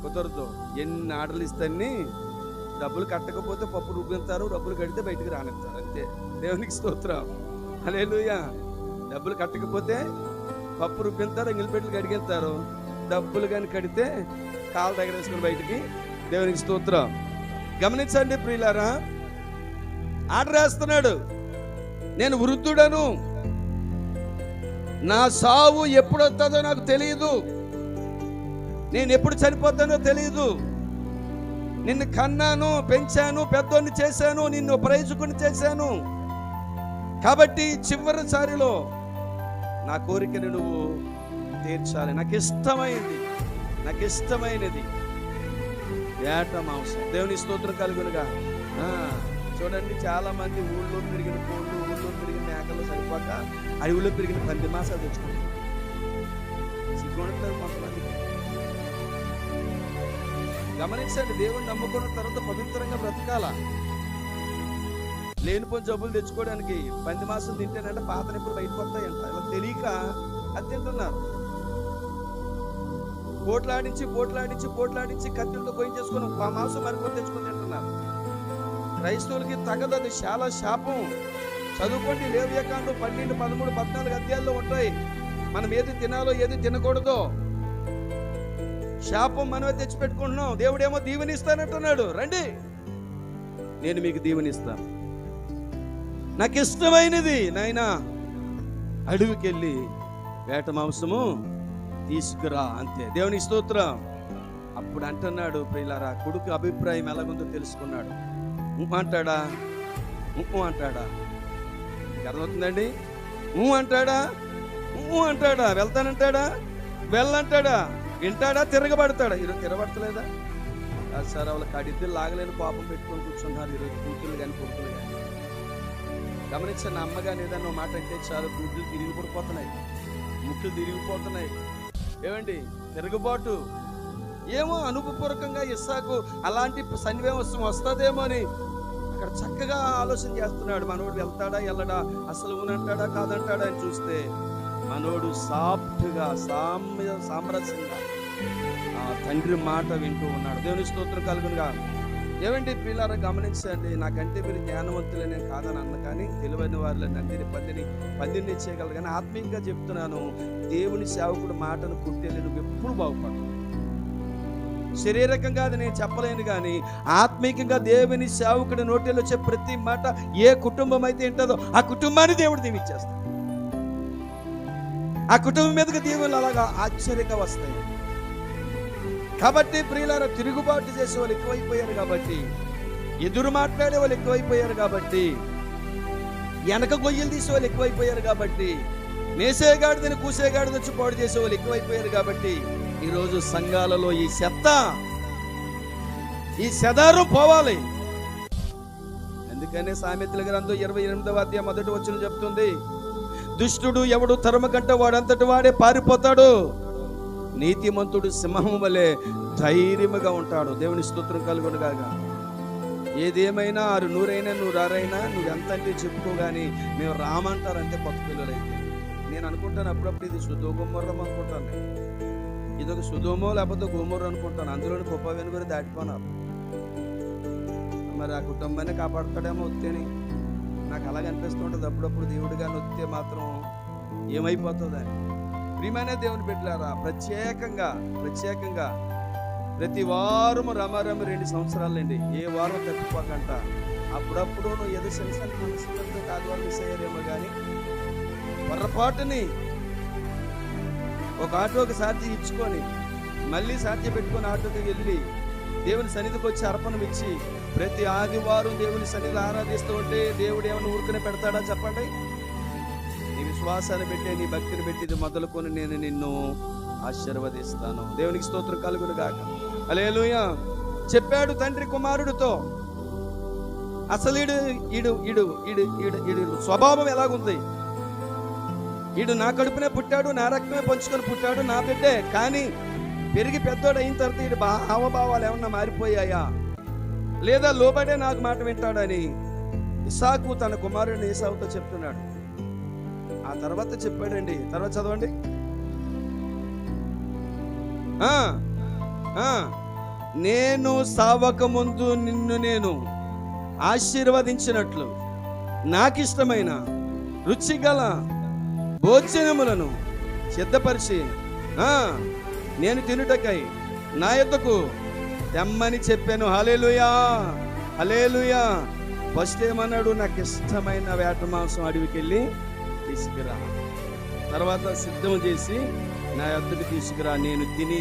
కుదరదు. ఎన్ని ఆర్డర్లు ఇస్తాన్ని డబ్బులు కట్టకపోతే పప్పు రుబ్బిస్తారు, డబ్బులు కడితే బయటికి రానిస్తారు, అంతే. దేవునికి స్తోత్రం, హల్లెలూయా. డబ్బులు కట్టకపోతే పప్పు రుబ్బిస్తారు, ఎంగిలిపెట్లు కడిగేస్తారు, డబ్బులు కానీ కడితే కాలు దగ్గర వేసుకుని బయటికి. దేవునికి స్తోత్రం. గమనించండి ప్రియులారా, ఆర్డర్ వేస్తున్నాడు. నేను వృద్ధుడను, నా సావు ఎప్పుడు వస్తుందో నాకు తెలియదు, నేను ఎప్పుడు చనిపోతానో తెలియదు, నిన్ను కన్నాను, పెంచాను, పెద్దోడిని చేశాను, నిన్ను ప్రయోజకుని చేశాను, కాబట్టి చివరిసారిలో నా కోరికను నువ్వు తీర్చాలి. నాకు ఇష్టమైనది వేట మాంసం. దేవుని స్తోత్రం కలుగునుగా. చూడండి, చాలా మంది ఊళ్ళో పెరిగిన కోళ్ళు, ఊళ్ళో పెరిగిన మేకలు సరిపోక అడవిలో పెరిగిన పంది మాసాలు తెచ్చుకుంటారు. సిగ్గుంటారు కొంతమందికి. గమనించండి, దేవుని నమ్ముకున్న తర్వాత పవిత్రంగా బ్రతకాల. లేనిపోని జబ్బులు తెచ్చుకోవడానికి పంది మాసం తింటేనంటే పాత నిప్పులు బయటకు వస్తాయంట. ఇలా తెలియక అది తింటున్నారు. పోట్లాడించి కత్తులతో పోయించేసుకుని ఆ మాంసం మరికొని తెచ్చుకొని తింటున్నారు. క్రైస్తవులకి తగదు, అది చాలా శాపం. చదువుకోండి, లేవియాకాండం 12, 13, 14 అధ్యాయాల్లో ఉంటాయి. మనం ఏది తినాలో ఏది తినకూడదో శాపం మనమే తెచ్చిపెట్టుకుంటున్నాం. దేవుడేమో దీవెనిస్తానంటున్నాడు. రండి, నేను మీకు దీవెనిస్తాను, నాకు ఇష్టమైనది నాయనా, అడవికి వెళ్ళి వేట మాంసము తీసుకురా, అంతే. దేవుని స్తోత్రం. అప్పుడు అంటున్నాడు ప్రియులారా, కొడుకు అభిప్రాయం ఎలాగుందో తెలుసుకున్నాడు. అంటాడా అర్థమవుతుందండి? అంటాడా వెళ్తానంటాడా, వెళ్ళంటాడా, వింటాడా, తిరగబడతాడా? ఈరోజు తిరగబడతలేదా? సార్ వాళ్ళకి అడిగితే లాగలేని పాపం పెట్టుకొని కూర్చున్నారు ఈరోజు కూతుళ్ళు కానీ కొడుకులు కానీ. గమనించండి, అమ్మ కానీ ఏదన్నా మాట అంటే చాలు గుడ్లు తిరిగి పడిపోతున్నాయి, ముక్కులు తిరిగిపోతున్నాయి. ఏమండి, తిరగబాటు. ఏమో అనుభవపూర్వకంగా ఇస్సాకు అలాంటి సన్నివేశం వస్తుందేమో అని అక్కడ చక్కగా ఆలోచన చేస్తున్నాడు. మనోడు వెళ్తాడా వెళ్ళడా, అసలు ఊనంటాడా కాదంటాడా అని చూస్తే మనోడు సాఫ్ట్గా సామరస్యంగా ఆ తండ్రి మాట వింటూ ఉన్నాడు. దేవుని స్తోత్రం కలుగునుగా. ఏమండి పిల్లలు గమనించండి, నాకంటే మీరు జ్ఞానవంతులనే కాదని అన్న, కానీ తెలివైన వారిలో పందిని చేయగలరు. కానీ ఆత్మీయంగా చెప్తున్నాను, దేవుని సేవకుడు మాటను కుట్టేది నువ్వు ఎప్పుడు బాగుపడవు. శరీరకంగా అది నేను చెప్పలేను, కానీ ఆత్మీయంగా దేవుని సేవకుడి నోటిలో వచ్చే ప్రతి మాట ఏ కుటుంబం అయితే ఉంటుందో ఆ కుటుంబాన్ని దేవుడు దీవించేస్తాడు. ఆ కుటుంబం మీదకి దీవులు అలాగా ఆశ్చర్యంగా వస్తాయి. కాబట్టి ప్రియులారా, తిరుగుబాటు చేసే వాళ్ళు ఎక్కువైపోయారు, కాబట్టి ఎదురు మాట్లాడే వాళ్ళు ఎక్కువైపోయారు, కాబట్టి వెనక గొయ్యలు తీసే వాళ్ళు ఎక్కువైపోయారు, కాబట్టి మేసేగాడిదని కూసేగాడిని వచ్చి పాడు చేసే వాళ్ళు ఎక్కువైపోయారు. కాబట్టి ఈరోజు సంఘాలలో ఈ సెదారం పోవాలి. అందుకనే సామెతల గ్రంథం 28వ అధ్యాయం 1వ వచనం చెప్తుంది, దుష్టుడు ఎవడు తరుము కంటే వాడంతటి వాడే పారిపోతాడు, నీతిమంతుడు సింహం వలె ధైర్యముగా ఉంటాడు. దేవుని స్తోత్రం కలుగునుగాక. ఏదేమైనా 600 నువ్వు రారైనా నువ్వు ఎంత అంటే చెప్పుకో, కానీ మేము రామంటారు అంతే కొత్త పిల్లలైతే. నేను అనుకుంటాను అప్పుడప్పుడు ఇది సుధోగుమ్మరం అనుకుంటాను, ఇదొక సుధోమో లేకపోతే గోమూరం అనుకుంటాను. అందులోని గొప్ప వెనుకొని దాటిపోనారు. మరి ఆ కుటుంబాన్ని కాపాడుతాడేమో వస్తేని నాకు అలాగే అనిపిస్తుంటుంది అప్పుడప్పుడు. దేవుడిగా నొత్తే మాత్రం ఏమైపోతుందని. ప్రియమైన దేవుని బిడ్డలారా, ప్రత్యేకంగా ప్రతి వారము రమారమి 2 సంవత్సరాలండి, ఏ వారం తప్పిపోకంట. అప్పుడప్పుడు నువ్వు ఏదో సెన్సన్ మనసులతో కాదు వారు మిస్ అయ్యారేమో, కానీ పొరపాటుని ఒక ఆటోకి సాధ్యం ఇచ్చుకొని మళ్ళీ సాధ్యం పెట్టుకొని ఆటోకి వెళ్ళి దేవుని సన్నిధికి వచ్చి అర్పణం ఇచ్చి ప్రతి ఆదివారం దేవుని సన్నిధి ఆరాధిస్తూ ఉంటే దేవుడు ఏమైనా ఊరుకునే పెడతాడా చెప్పండి? నీ విశ్వాసాన్ని పెట్టి, నీ భక్తిని పెట్టి ఇది మొదలుకొని నేను నిన్ను ఆశీర్వదిస్తాను. దేవునికి స్తోత్రం కలుగును గాక. హల్లెలూయా. చెప్పాడు తండ్రి కుమారుడితో. అసలు ఈడు స్వభావం ఎలాగుంది? ఈడు నా కడుపునే పుట్టాడు, నా రక్తమే పంచుకొని పుట్టాడు, నా బిడ్డే. కానీ పెరిగి పెద్దోడు అయిన తర్వాత ఈడు హావభావాలు ఏమన్నా మారిపోయాయా, లేదా లోబడే నాకు మాట వింటాడని ఇస్సాకు తన కుమారుడిని ఏసావుతో చెప్తున్నాడు. ఆ తర్వాత చెప్పాడండి, తర్వాత చదవండి. నేను సావక ముందు నిన్ను నేను ఆశీర్వదించినట్లు నాకిష్టమైన రుచిగల భోజనములను సిద్ధపరిచి నేను తినుటకై నా యొద్దకు తెమ్మని చెప్పాను. హల్లెలూయా, హల్లెలూయా. ఫస్ట్ ఏమన్నాడు? నాకు ఇష్టమైన వేట మాంసం అడవికి వెళ్ళి తీసుకురా, తర్వాత సిద్ధం చేసి నా యొద్దకు తీసుకురా, నేను తిని